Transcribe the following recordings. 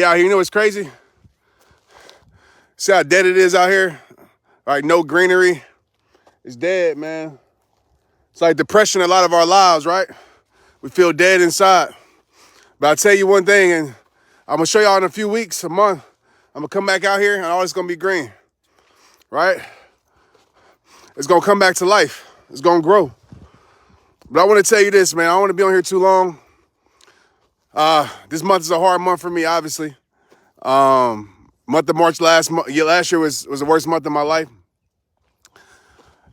Out here, you know what's crazy? See how dead it is out here? Like no greenery. It's dead, man. It's like depression in a lot of our lives, right? We feel dead inside. But I'll tell you one thing, and I'm gonna show y'all in a few weeks, a month, I'm gonna come back out here and all it's gonna be green, right? It's gonna come back to life. It's gonna grow. But I wanna tell you this, man, I don't wanna be on here too long. This month is a hard month for me, obviously. Month of March last year was the worst month of my life.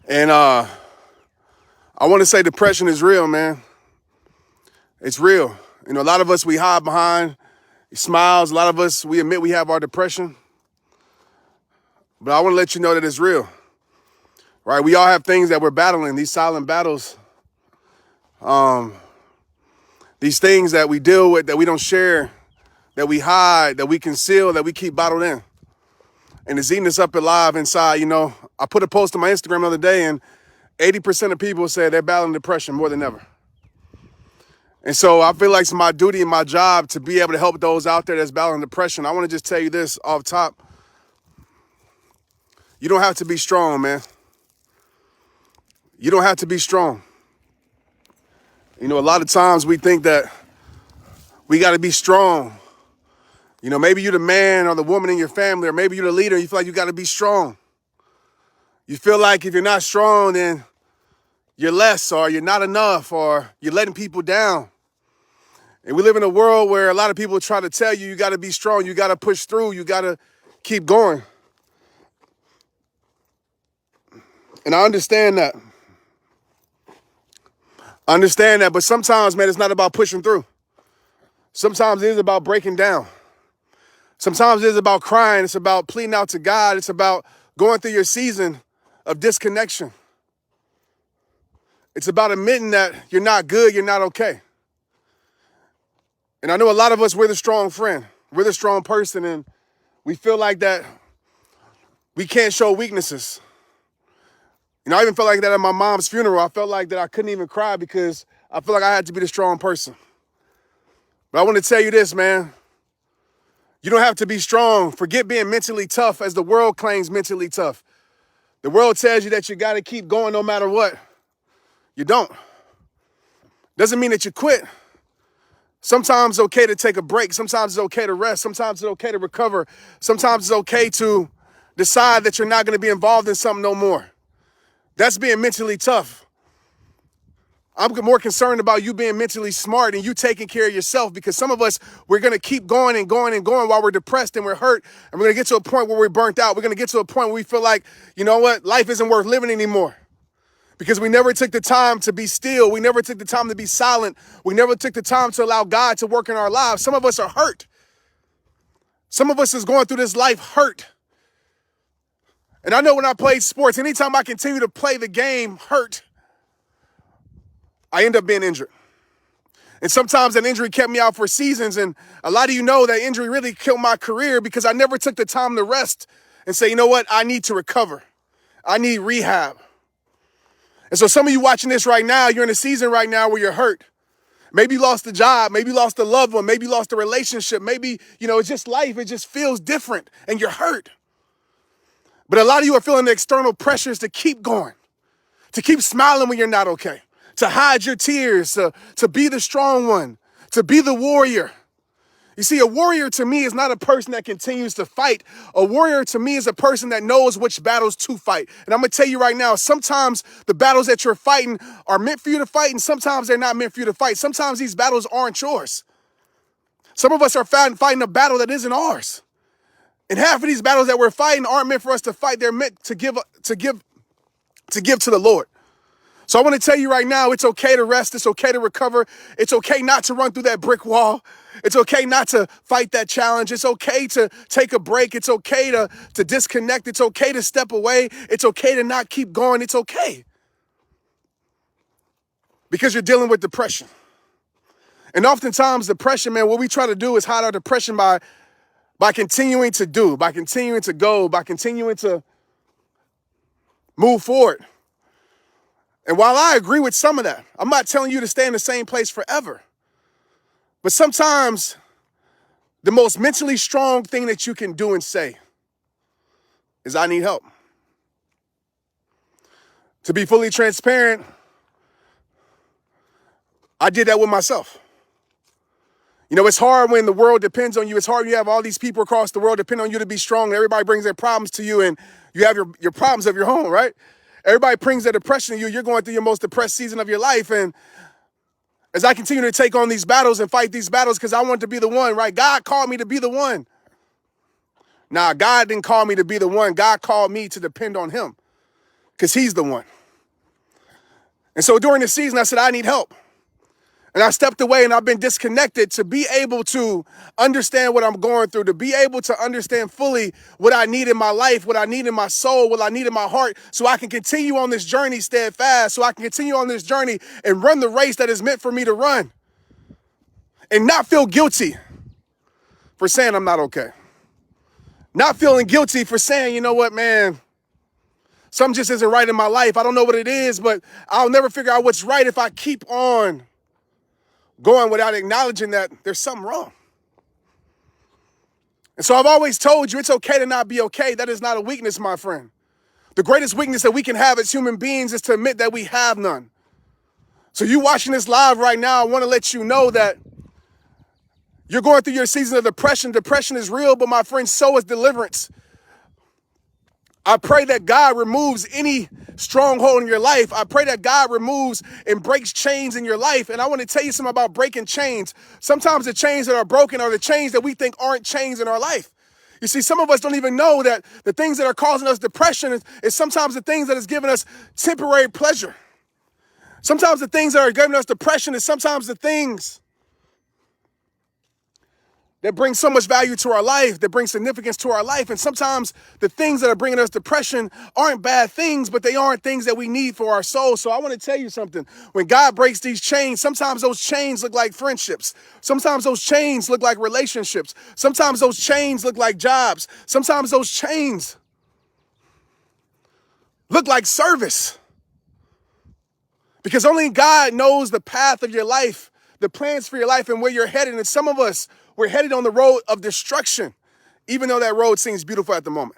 And I want to say depression is real, man. It's real. You know, a lot of us, we hide behind smiles. A lot of us, we admit we have our depression. But I want to let you know that it's real, right? We all have things that we're battling, these silent battles. These things that we deal with, that we don't share, that we hide, that we conceal, that we keep bottled in. And it's eating us up alive inside, you know. I put a post on my Instagram the other day, and 80% of people said they're battling depression more than ever. And so I feel like it's my duty and my job to be able to help those out there that's battling depression. I want to just tell you this off top. You don't have to be strong, man. You don't have to be strong. You know, a lot of times we think that we got to be strong. You know, maybe you're the man or the woman in your family, or maybe you're the leader and you feel like you got to be strong. You feel like if you're not strong, then you're less, or you're not enough, or you're letting people down. And we live in a world where a lot of people try to tell you, you got to be strong, you got to push through, you got to keep going. And I understand that. But sometimes, man, it's not about pushing through. Sometimes it is about breaking down. Sometimes it is about crying. It's about pleading out to God. It's about going through your season of disconnection. It's about admitting that you're not good, you're not okay. And I know a lot of us, we're the strong friend. We're the strong person, and we feel like that we can't show weaknesses. You know, I even felt like that at my mom's funeral. I felt like that I couldn't even cry because I feel like I had to be the strong person. But I want to tell you this, man. You don't have to be strong. Forget being mentally tough, as the world claims mentally tough. The world tells you that you got to keep going no matter what. You don't. Doesn't mean that you quit. Sometimes it's okay to take a break. Sometimes it's okay to rest. Sometimes it's okay to recover. Sometimes it's okay to decide that you're not going to be involved in something no more. That's being mentally tough. I'm more concerned about you being mentally smart and you taking care of yourself, because some of us, we're going to keep going and going and going while we're depressed and we're hurt. And we're going to get to a point where we're burnt out. We're going to get to a point where we feel like, you know what, life isn't worth living anymore. Because we never took the time to be still. We never took the time to be silent. We never took the time to allow God to work in our lives. Some of us are hurt. Some of us is going through this life hurt. And I know when I played sports, anytime I continue to play the game hurt, I end up being injured. And sometimes that injury kept me out for seasons. And a lot of you know that injury really killed my career because I never took the time to rest and say, you know what, I need to recover. I need rehab. And so some of you watching this right now, you're in a season right now where you're hurt. Maybe you lost a job. Maybe you lost a loved one. Maybe you lost a relationship. Maybe, you know, it's just life. It just feels different and you're hurt. But a lot of you are feeling the external pressures to keep going, to keep smiling when you're not okay, to hide your tears, to be the strong one, to be the warrior. You see, a warrior to me is not a person that continues to fight. A warrior to me is a person that knows which battles to fight. And I'm going to tell you right now, sometimes the battles that you're fighting are meant for you to fight, and sometimes they're not meant for you to fight. Sometimes these battles aren't yours. Some of us are fighting a battle that isn't ours. And half of these battles that we're fighting aren't meant for us to fight. They're meant to give to the Lord. So I want to tell you right now, it's okay to rest. It's okay to recover. It's okay not to run through that brick wall. It's okay not to fight that challenge. It's okay to take a break. It's okay to disconnect. It's okay to step away. It's okay to not keep going. It's okay. Because you're dealing with depression. And oftentimes depression, man, what we try to do is hide our depression by continuing to do, by continuing to go, by continuing to move forward. And while I agree with some of that, I'm not telling you to stay in the same place forever. But sometimes The most mentally strong thing that you can do and say is, I need help. To be fully transparent, I did that with myself. You know, it's hard when the world depends on you. It's hard when you have all these people across the world depend on you to be strong. Everybody brings their problems to you, and you have your problems of your own, right? Everybody brings their depression to you. You're going through your most depressed season of your life. And as I continue to take on these battles and fight these battles, because I want to be the one, right? God called me to be the one. Nah, God didn't call me to be the one. God called me to depend on him because he's the one. And so during the season, I said, I need help. And I stepped away and I've been disconnected to be able to understand what I'm going through, to be able to understand fully what I need in my life, what I need in my soul, what I need in my heart, so I can continue on this journey steadfast, so I can continue on this journey and run the race that is meant for me to run and not feel guilty for saying I'm not okay. Not feeling guilty for saying, you know what, man, something just isn't right in my life. I don't know what it is, but I'll never figure out what's right if I keep on going without acknowledging that there's something wrong. And so I've always told you it's okay to not be okay. That is not a weakness, my friend. The greatest weakness that we can have as human beings is to admit that we have none. So you watching this live right now, I want to let you know that you're going through your season of depression. Depression is real, but my friend, so is deliverance. I pray that God removes any stronghold in your life. I pray that God removes and breaks chains in your life. And I want to tell you something about breaking chains. Sometimes the chains that are broken are the chains that we think aren't chains in our life. You see, some of us don't even know that the things that are causing us depression is sometimes the things that is giving us temporary pleasure. Sometimes the things that are giving us depression is sometimes the things that bring so much value to our life, that bring significance to our life. And sometimes the things that are bringing us depression aren't bad things, but they aren't things that we need for our soul. So I want to tell you something. When God breaks these chains, sometimes those chains look like friendships. Sometimes those chains look like relationships. Sometimes those chains look like jobs. Sometimes those chains look like service. Because only God knows the path of your life, the plans for your life, and where you're headed. And some of us, we're headed on the road of destruction, even though that road seems beautiful at the moment.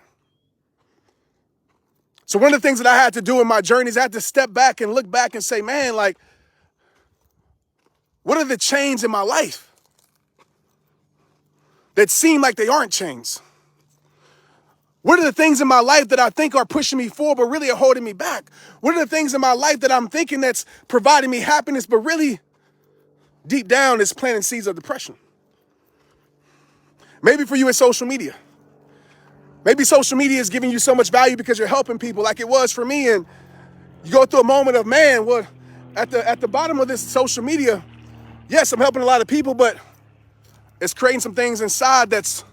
So one of the things that I had to do in my journey is I had to step back and look back and say, man, like, what are the chains in my life that seem like they aren't chains? What are the things in my life that I think are pushing me forward, but really are holding me back? What are the things in my life that I'm thinking that's providing me happiness, but really deep down is planting seeds of depression? Maybe for you it's social media. Maybe social media is giving you so much value because you're helping people like it was for me. And you go through a moment of, man, well, at the bottom of this social media, yes, I'm helping a lot of people, but it's creating some things inside that's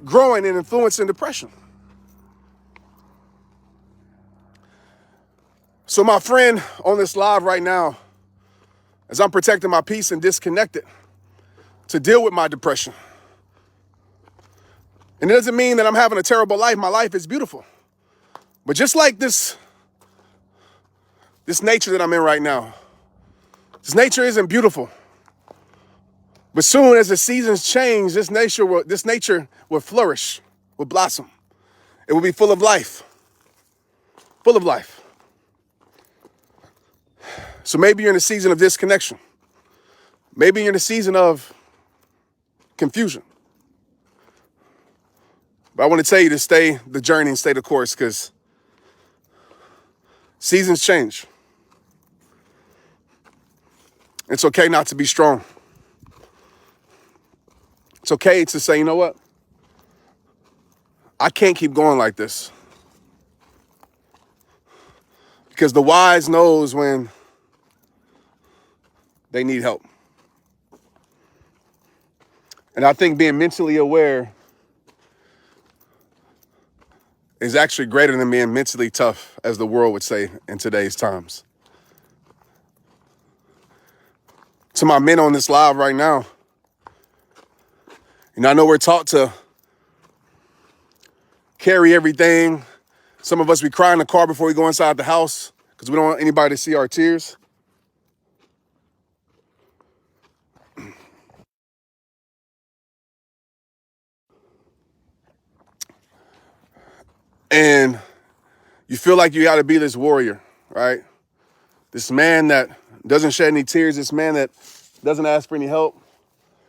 growing and influencing depression. So my friend on this live right now, as I'm protecting my peace and disconnected to deal with my depression. And it doesn't mean that I'm having a terrible life. My life is beautiful. But just like this nature that I'm in right now, this nature isn't beautiful. But soon as the seasons change, this nature will flourish, will blossom. It will be full of life. Full of life. So maybe you're in a season of disconnection. Maybe you're in a season of confusion. But I want to tell you to stay the journey and stay the course, because seasons change. It's okay not to be strong. It's okay to say, you know what? I can't keep going like this. Because the wise knows when they need help. And I think being mentally aware is actually greater than being mentally tough, as the world would say in today's times. To my men on this live right now, I know we're taught to carry everything. Some of us, we cry in the car before we go inside the house because we don't want anybody to see our tears. And you feel like you got to be this warrior, right? This man that doesn't shed any tears, this man that doesn't ask for any help,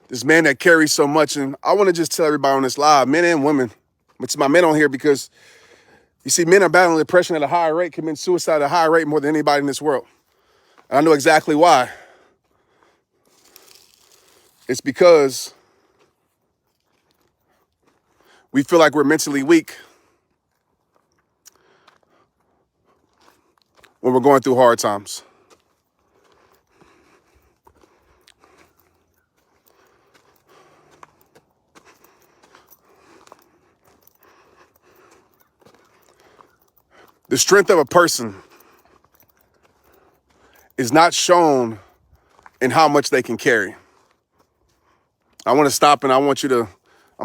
this man that carries so much. And I want to just tell everybody on this live, men and women, but to my men on here, because you see, men are battling depression at a higher rate, committing suicide at a higher rate more than anybody in this world. And I know exactly why. It's because we feel like we're mentally weak when we're going through hard times. The strength of a person is not shown in how much they can carry. I want to stop and I'm going to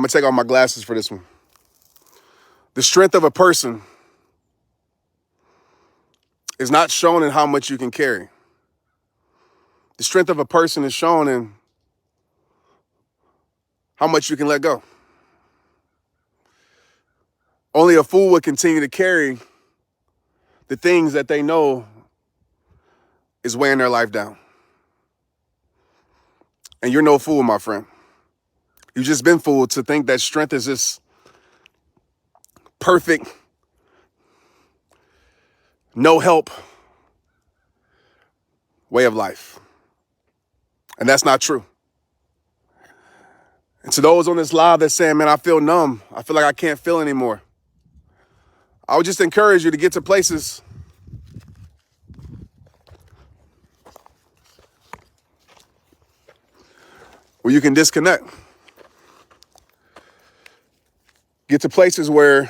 take off my glasses for this one. The strength of a person is not shown in how much you can carry. The strength of a person is shown in how much you can let go. Only a fool would continue to carry the things that they know is weighing their life down. And you're no fool, my friend. You've just been fooled to think that strength is this perfect, no help way of life. And that's not true. And to those on this live that's saying, man, I feel numb. I feel like I can't feel anymore. I would just encourage you to get to places where you can disconnect. Get to places where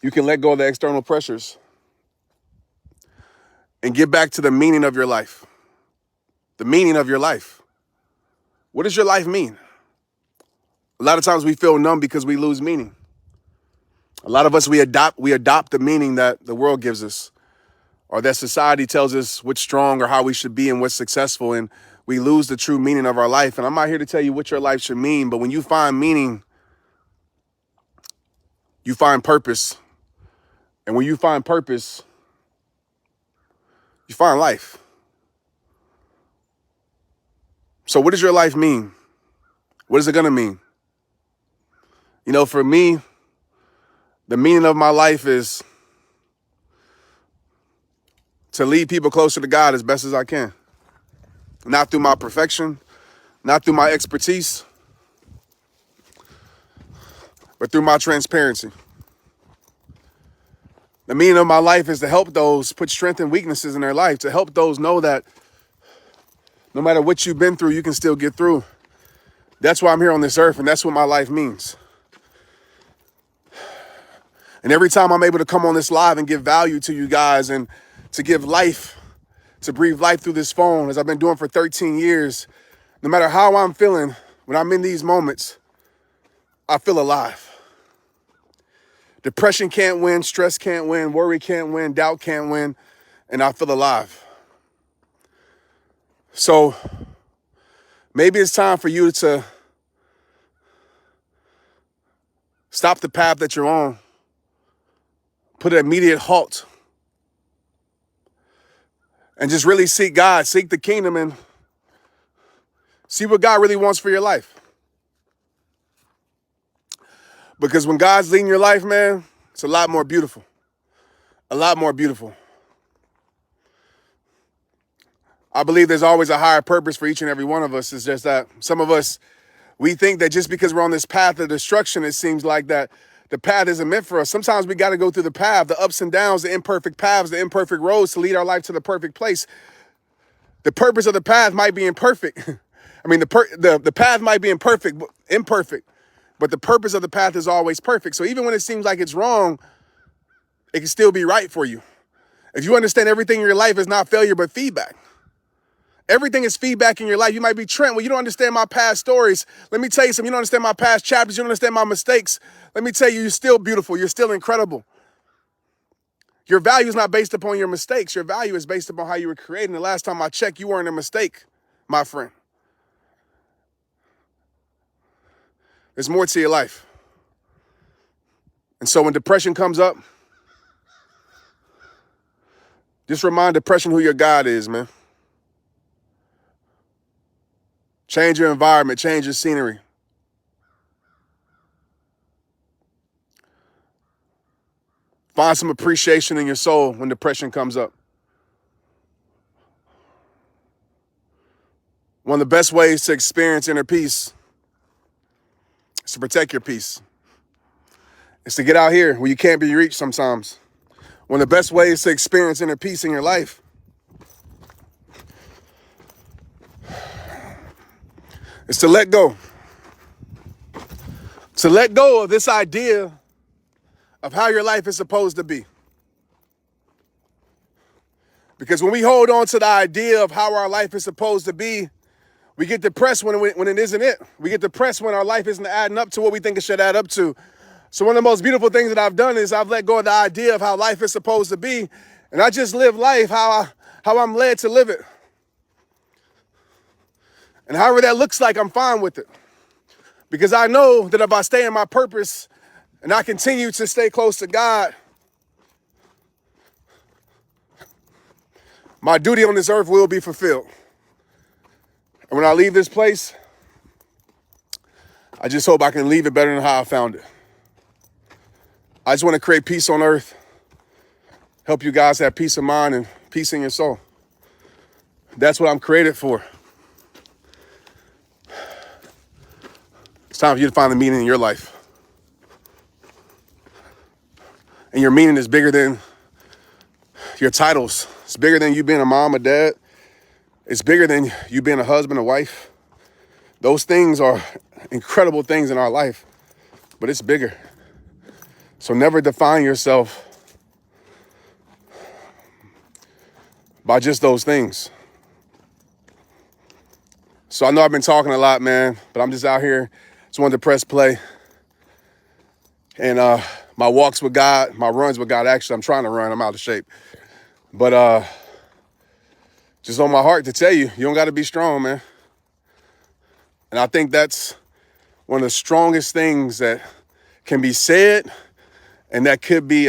you can let go of the external pressures and get back to the meaning of your life. The meaning of your life. What does your life mean? A lot of times we feel numb because we lose meaning. A lot of us, we adopt the meaning that the world gives us, or that society tells us what's strong or how we should be and what's successful, and we lose the true meaning of our life. And I'm not here to tell you what your life should mean, but when you find meaning, you find purpose. And when you find purpose, you find life. So what does your life mean? What is it going to mean? You know, for me, the meaning of my life is to lead people closer to God as best as I can. Not through my perfection, not through my expertise, but through my transparency. The meaning of my life is to help those put strength and weaknesses in their life, to help those know that no matter what you've been through, you can still get through. That's why I'm here on this earth, and that's what my life means. And every time I'm able to come on this live and give value to you guys and to give life, to breathe life through this phone, as I've been doing for 13 years, no matter how I'm feeling, when I'm in these moments, I feel alive. Depression can't win, stress can't win, worry can't win, doubt can't win, and I feel alive. So maybe it's time for you to stop the path that you're on. Put an immediate halt and just really seek God, seek the kingdom, and see what God really wants for your life. Because when God's leading your life, man, it's a lot more beautiful. A lot more beautiful. I believe there's always a higher purpose for each and every one of us. It's just that some of us, we think that just because we're on this path of destruction, it seems like that the path isn't meant for us. Sometimes we got to go through the path, the ups and downs, the imperfect paths, the imperfect roads to lead our life to the perfect place. The purpose of the path might be imperfect. I mean, the path might be imperfect, but the purpose of the path is always perfect. So even when it seems like it's wrong, it can still be right for you. If you understand everything in your life is not failure, but feedback. Everything is feedback in your life. You might be, Trent, well, you don't understand my past stories. Let me tell you something. You don't understand my past chapters. You don't understand my mistakes. Let me tell you, you're still beautiful. You're still incredible. Your value is not based upon your mistakes. Your value is based upon how you were created. And the last time I checked, you weren't a mistake, my friend. There's more to your life. And so when depression comes up, just remind depression who your God is, man. Change your environment, change your scenery. Find some appreciation in your soul when depression comes up. One of the best ways to experience inner peace is to protect your peace. It's to get out here where you can't be reached sometimes. One of the best ways to experience inner peace in your life is to let go. To let go of this idea of how your life is supposed to be. Because when we hold on to the idea of how our life is supposed to be, we get depressed when it isn't it. We get depressed when our life isn't adding up to what we think it should add up to. So one of the most beautiful things that I've done is I've let go of the idea of how life is supposed to be, and I just live life how I'm led to live it. And however that looks like, I'm fine with it. Because I know that if I stay in my purpose and I continue to stay close to God, my duty on this earth will be fulfilled. And when I leave this place, I just hope I can leave it better than how I found it. I just want to create peace on earth, help you guys have peace of mind and peace in your soul. That's what I'm created for. It's time for you to find the meaning in your life. And your meaning is bigger than your titles. It's bigger than you being a mom or dad. It's bigger than you being a husband or wife. Those things are incredible things in our life, but it's bigger. So never define yourself by just those things. So I know I've been talking a lot, man, but I'm just out here. Just wanted to press play. And my walks with God, my runs with God, actually, I'm trying to run. I'm out of shape. But just on my heart to tell you, you don't got to be strong, man. And I think that's one of the strongest things that can be said and that could be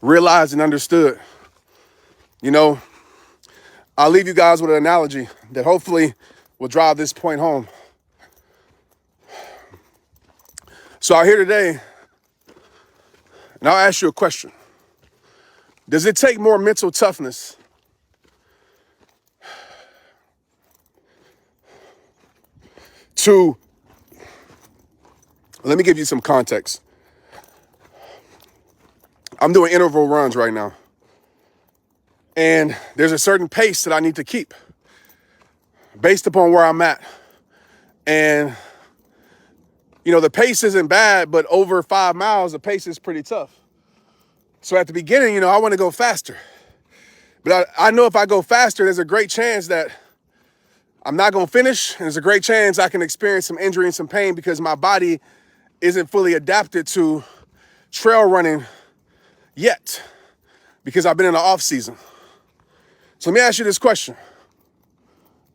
realized and understood. You know, I'll leave you guys with an analogy that hopefully will drive this point home. So I'm here today, and I'll ask you a question. Does it take more mental toughness to, let me give you some context. I'm doing interval runs right now. And there's a certain pace that I need to keep based upon where I'm at. And, you know, the pace isn't bad, but over 5 miles, the pace is pretty tough. So at the beginning, you know, I want to go faster. But I know if I go faster, there's a great chance that I'm not going to finish. And there's a great chance I can experience some injury and some pain because my body isn't fully adapted to trail running yet because I've been in the off season. So let me ask you this question.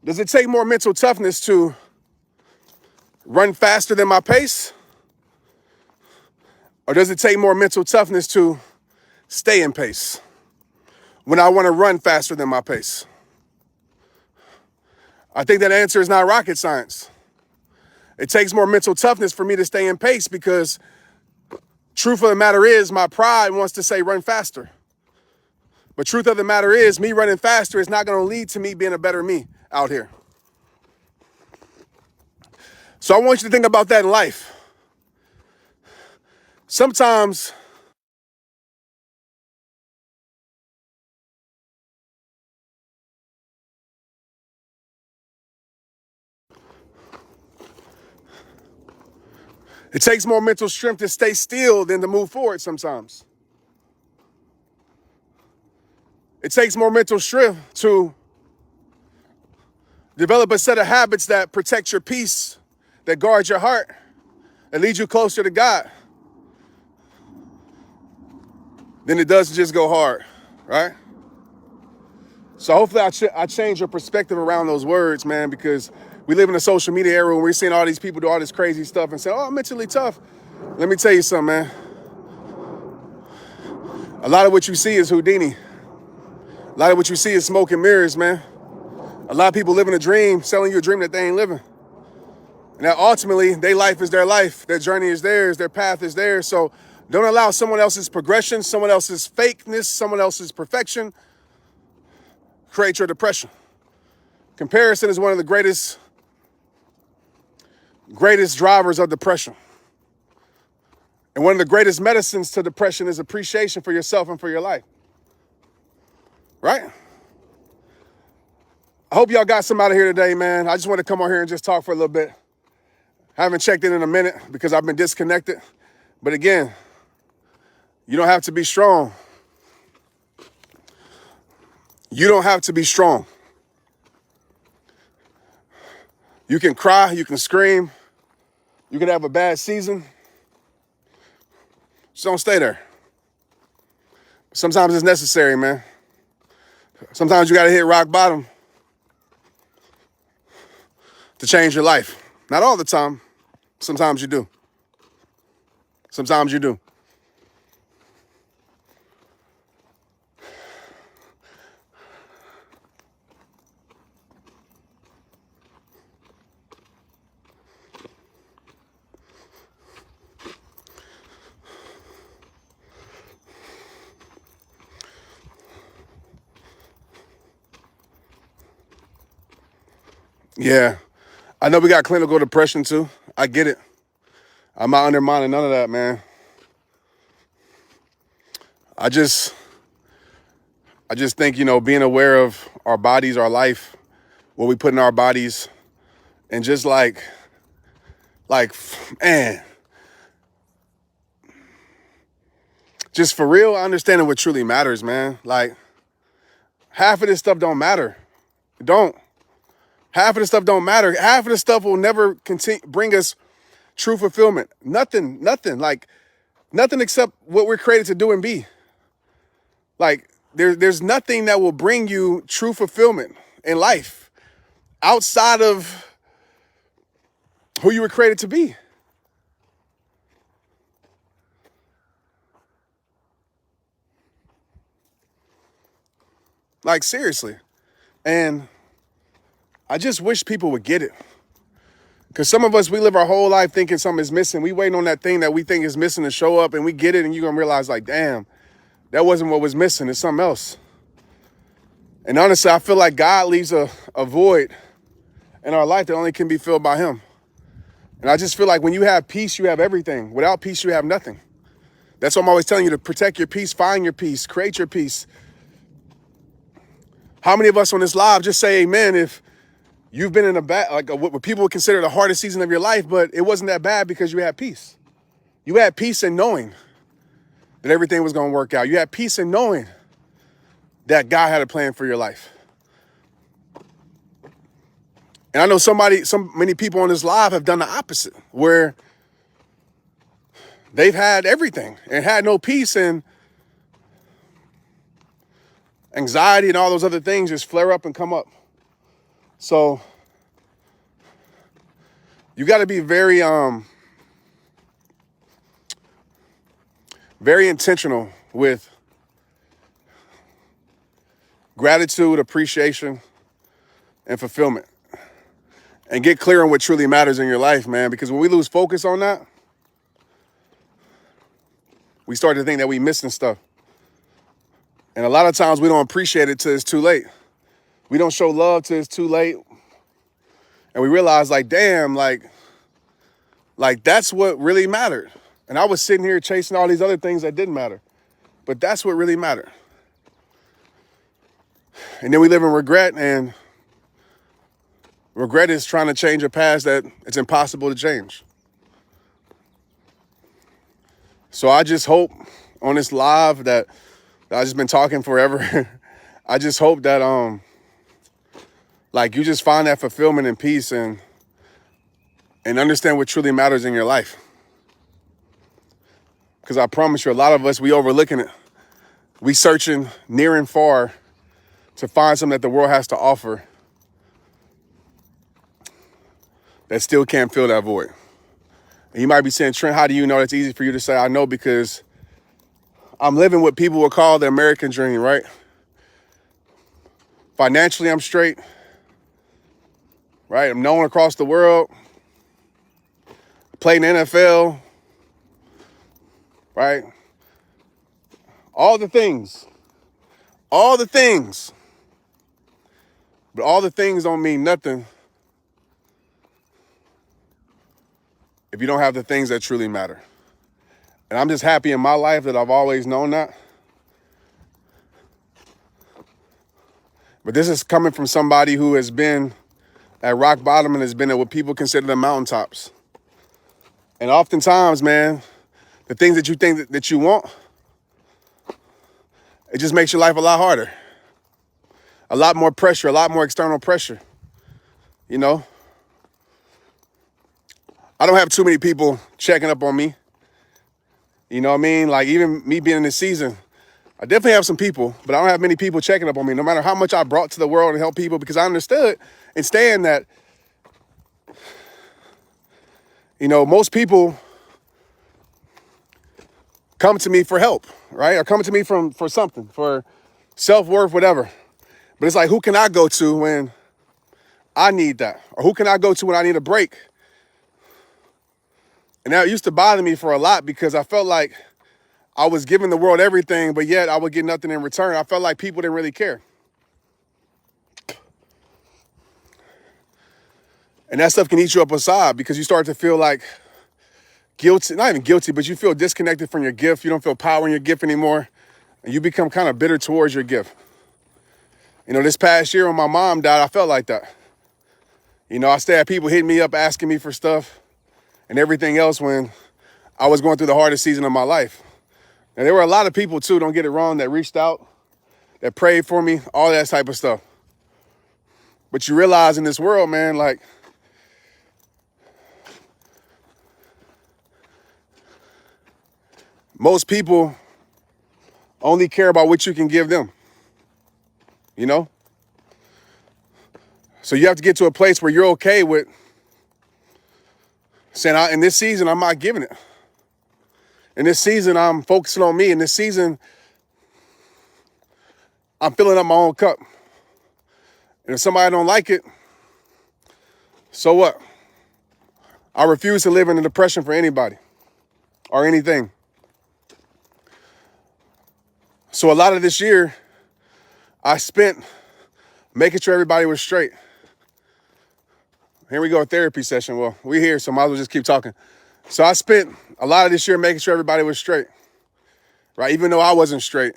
Does it take more mental toughness to run faster than my pace? Or does it take more mental toughness to stay in pace when I want to run faster than my pace? I think that answer is not rocket science. It takes more mental toughness for me to stay in pace because truth of the matter is my pride wants to say run faster. But truth of the matter is me running faster is not going to lead to me being a better me out here. So I want you to think about that in life. Sometimes it takes more mental strength to stay still than to move forward sometimes. It takes more mental strength to develop a set of habits that protect your peace, that guard your heart, that lead you closer to God, than it does to just go hard, right? So hopefully I change your perspective around those words, man, because we live in a social media era where we're seeing all these people do all this crazy stuff and say, oh, I'm mentally tough. Let me tell you something, man. A lot of what you see is Houdini. A lot of what you see is smoke and mirrors, man. A lot of people living a dream, selling you a dream that they ain't living. And that ultimately, their life is their life. Their journey is theirs. Their path is theirs. So don't allow someone else's progression, someone else's fakeness, someone else's perfection create your depression. Comparison is one of the greatest drivers of depression. And one of the greatest medicines to depression is appreciation for yourself and for your life. Right? I hope y'all got somebody here today, man. I just want to come on here and just talk for a little bit. Haven't checked in a minute because I've been disconnected. But again, you don't have to be strong. You don't have to be strong. You can cry, you can scream, you can have a bad season. Just don't stay there. Sometimes it's necessary, man. Sometimes you got to hit rock bottom to change your life. Not all the time. Sometimes you do. Sometimes you do. Yeah. I know we got clinical depression too. I get it. I'm not undermining none of that, man. I just think, being aware of our bodies, our life, what we put in our bodies, and just like, man, just for real, understanding what truly matters, man. Like, half of this stuff don't matter. It don't. Half of the stuff don't matter. Half of the stuff will never bring us true fulfillment. Nothing except what we're created to do and be. Like, there's nothing that will bring you true fulfillment in life outside of who you were created to be. Like, seriously. And I just wish people would get it. Because some of us, we live our whole life thinking something is missing. We waiting on that thing that we think is missing to show up, and we get it, and you're going to realize, like, damn, that wasn't what was missing. It's something else. And honestly, I feel like God leaves a void in our life that only can be filled by him. And I just feel like when you have peace, you have everything. Without peace, you have nothing. That's what I'm always telling you, to protect your peace, find your peace, create your peace. How many of us on this live just say amen if you've been in what people would consider the hardest season of your life, but it wasn't that bad because you had peace. You had peace in knowing that everything was going to work out. You had peace in knowing that God had a plan for your life. And I know so many people on this live have done the opposite, where they've had everything and had no peace, and anxiety and all those other things just flare up and come up. So you got to be very intentional with gratitude, appreciation, and fulfillment. And get clear on what truly matters in your life, man. Because when we lose focus on that, we start to think that we missing stuff. And a lot of times we don't appreciate it till it's too late. We don't show love till it's too late. And we realize, like, damn, like that's what really mattered. And I was sitting here chasing all these other things that didn't matter. But that's what really mattered. And then we live in regret, and regret is trying to change a past that it's impossible to change. So I just hope on this live that I've just been talking forever. I just hope that you just find that fulfillment and peace and understand what truly matters in your life. Because I promise you, a lot of us, we overlooking it. We searching near and far to find something that the world has to offer that still can't fill that void. And you might be saying, Trent, how do you know? That's easy for you to say. I know because I'm living what people would call the American dream, right? Financially, I'm straight, right? I'm known across the world. Played in the NFL, right? All the things. But all the things don't mean nothing if you don't have the things that truly matter. And I'm just happy in my life that I've always known that. But this is coming from somebody who has been at rock bottom and has been at what people consider the mountaintops. And oftentimes, man, the things that you think that you want, it just makes your life a lot harder. A lot more pressure, a lot more external pressure, you know? I don't have too many people checking up on me. You know what I mean? Like, even me being in this season, I definitely have some people, but I don't have many people checking up on me, no matter how much I brought to the world and help people, because I understood and stand that, you know, most people come to me for help, right? Or come to me for something, for self-worth, whatever. But it's like, who can I go to when I need that? Or who can I go to when I need a break? And that used to bother me for a lot because I felt like I was giving the world everything, but yet I would get nothing in return. I felt like people didn't really care. And that stuff can eat you up aside because you start to feel like guilty, not even guilty, but you feel disconnected from your gift. You don't feel power in your gift anymore. And you become kind of bitter towards your gift. You know, this past year when my mom died, I felt like that. You know, I still had people hitting me up, asking me for stuff and everything else when I was going through the hardest season of my life. And there were a lot of people too, don't get it wrong, that reached out, that prayed for me, all that type of stuff. But you realize in this world, man, like, most people only care about what you can give them, you know? So you have to get to a place where you're okay with saying, in this season, I'm not giving it. In this season, I'm focusing on me. In this season, I'm filling up my own cup. And if somebody don't like it, so what? I refuse to live in a depression for anybody or anything. So a lot of this year, I spent making sure everybody was straight. Here we go, a therapy session. Well, we're here, so might as well just keep talking. So I spent a lot of this year making sure everybody was straight, right? Even though I wasn't straight.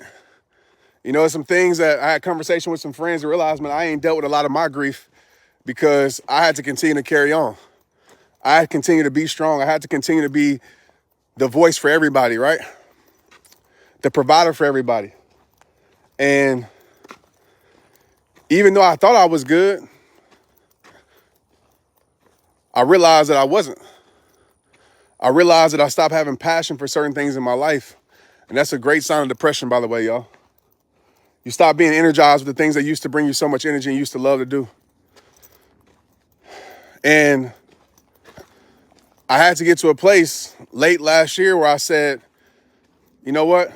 You know, some things that I had conversation with some friends and realized, man, I ain't dealt with a lot of my grief because I had to continue to carry on. I had to continue to be strong. I had to continue to be the voice for everybody, right? The provider for everybody. And even though I thought I was good, I realized that I wasn't. I realized that I stopped having passion for certain things in my life. And that's a great sign of depression, by the way, y'all. You stop being energized with the things that used to bring you so much energy and you used to love to do. And I had to get to a place late last year where I said, you know what?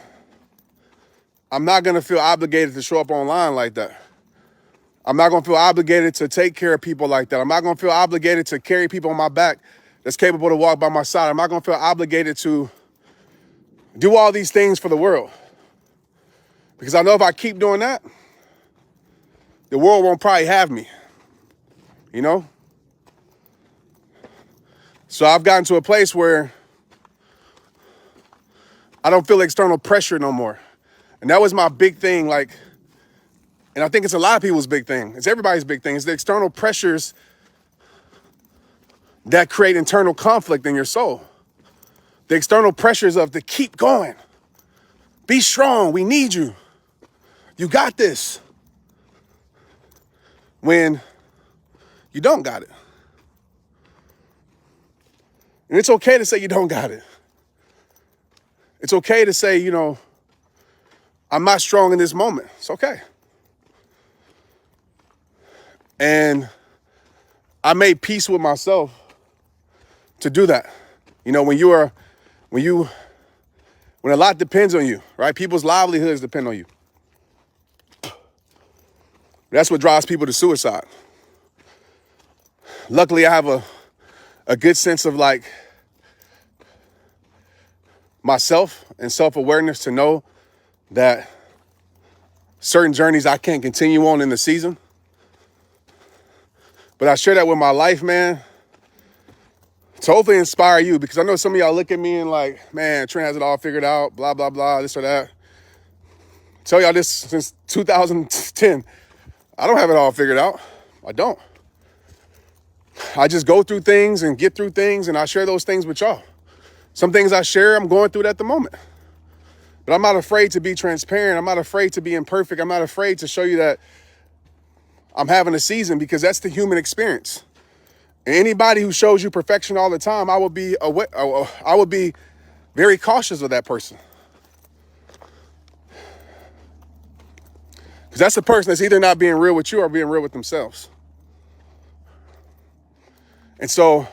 I'm not going to feel obligated to show up online like that. I'm not going to feel obligated to take care of people like that. I'm not going to feel obligated to carry people on my back that's capable to walk by my side. I'm not going to feel obligated to do all these things for the world. Because I know if I keep doing that, the world won't probably have me, you know? So I've gotten to a place where I don't feel external pressure no more. And that was my big thing, like, and I think it's a lot of people's big thing. It's everybody's big thing. It's the external pressures that create internal conflict in your soul. The external pressures of to keep going. Be strong. We need you. You got this. When you don't got it. And it's okay to say you don't got it. It's okay to say, you know, I'm not strong in this moment. It's okay. And I made peace with myself to do that. You know, when a lot depends on you, right? People's livelihoods depend on you. That's what drives people to suicide. Luckily, I have a good sense of like myself and self-awareness to know that certain journeys I can't continue on in the season. But I share that with my life, man, to hopefully inspire you, because I know some of y'all look at me and like, man, Trent has it all figured out, blah, blah, blah, this or that. I tell y'all this since 2010. I don't have it all figured out. I don't. I just go through things and get through things, and I share those things with y'all. Some things I share, I'm going through it at the moment. But I'm not afraid to be transparent. I'm not afraid to be imperfect. I'm not afraid to show you that I'm having a season, because that's the human experience. And anybody who shows you perfection all the time, I would be very cautious of that person. Because that's a person that's either not being real with you or being real with themselves. And so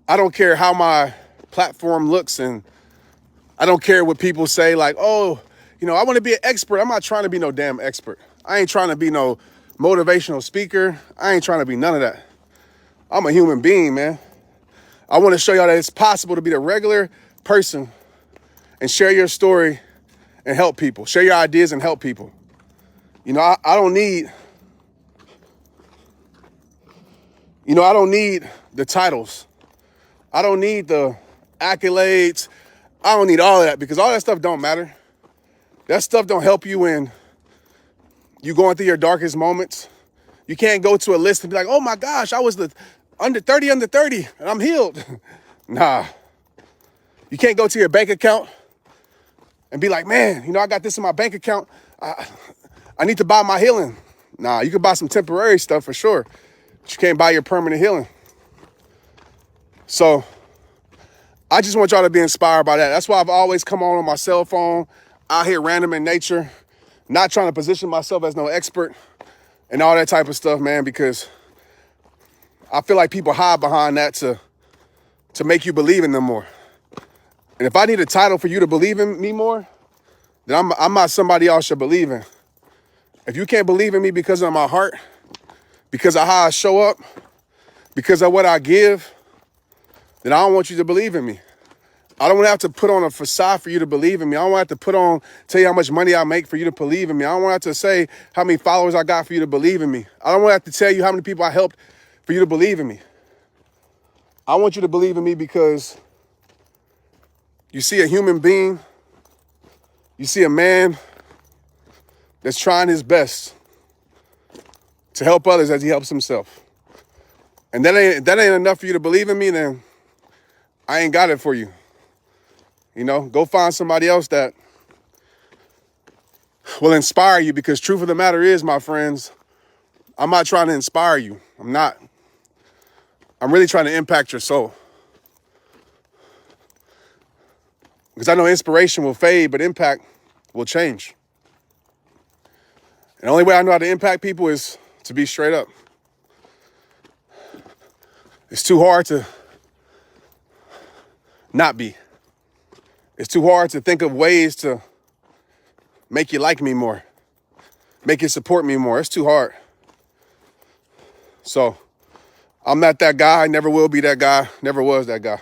I don't care how my platform looks, and I don't care what people say like, oh, you know, I want to be an expert. I'm not trying to be no damn expert. I ain't trying to be no motivational speaker. I ain't trying to be none of that. I'm a human being, man. I want to show y'all that it's possible to be the regular person and share your story and help people. Share your ideas and help people. You know, I don't need the titles. I don't need the accolades. I don't need all of that, because all that stuff don't matter. That stuff don't help you when you're going through your darkest moments. You can't go to a list and be like, oh my gosh, I was the under 30, and I'm healed. Nah. You can't go to your bank account and be like, man, you know, I got this in my bank account. I need to buy my healing. Nah, you can buy some temporary stuff for sure, but you can't buy your permanent healing. So I just want y'all to be inspired by that. That's why I've always come on my cell phone, out here random in nature, not trying to position myself as no expert and all that type of stuff, man, because I feel like people hide behind that to make you believe in them more. And if I need a title for you to believe in me more, then I'm not somebody y'all should believe in. If you can't believe in me because of my heart, because of how I show up, because of what I give, then I don't want you to believe in me. I don't want to have to put on a facade for you to believe in me. I don't want to have to tell you how much money I make for you to believe in me. I don't want to have to say how many followers I got for you to believe in me. I don't want to have to tell you how many people I helped for you to believe in me. I want you to believe in me because you see a human being, you see a man that's trying his best to help others as he helps himself. And that ain't enough for you to believe in me, then I ain't got it for you. You know, go find somebody else that will inspire you, because truth of the matter is, my friends, I'm not trying to inspire you. I'm not. I'm really trying to impact your soul. Because I know inspiration will fade, but impact will change. And the only way I know how to impact people is to be straight up. It's too hard to not be. It's too hard to think of ways to make you like me more, make you support me more. It's too hard. So I'm not that guy. I never will be that guy. Never was that guy.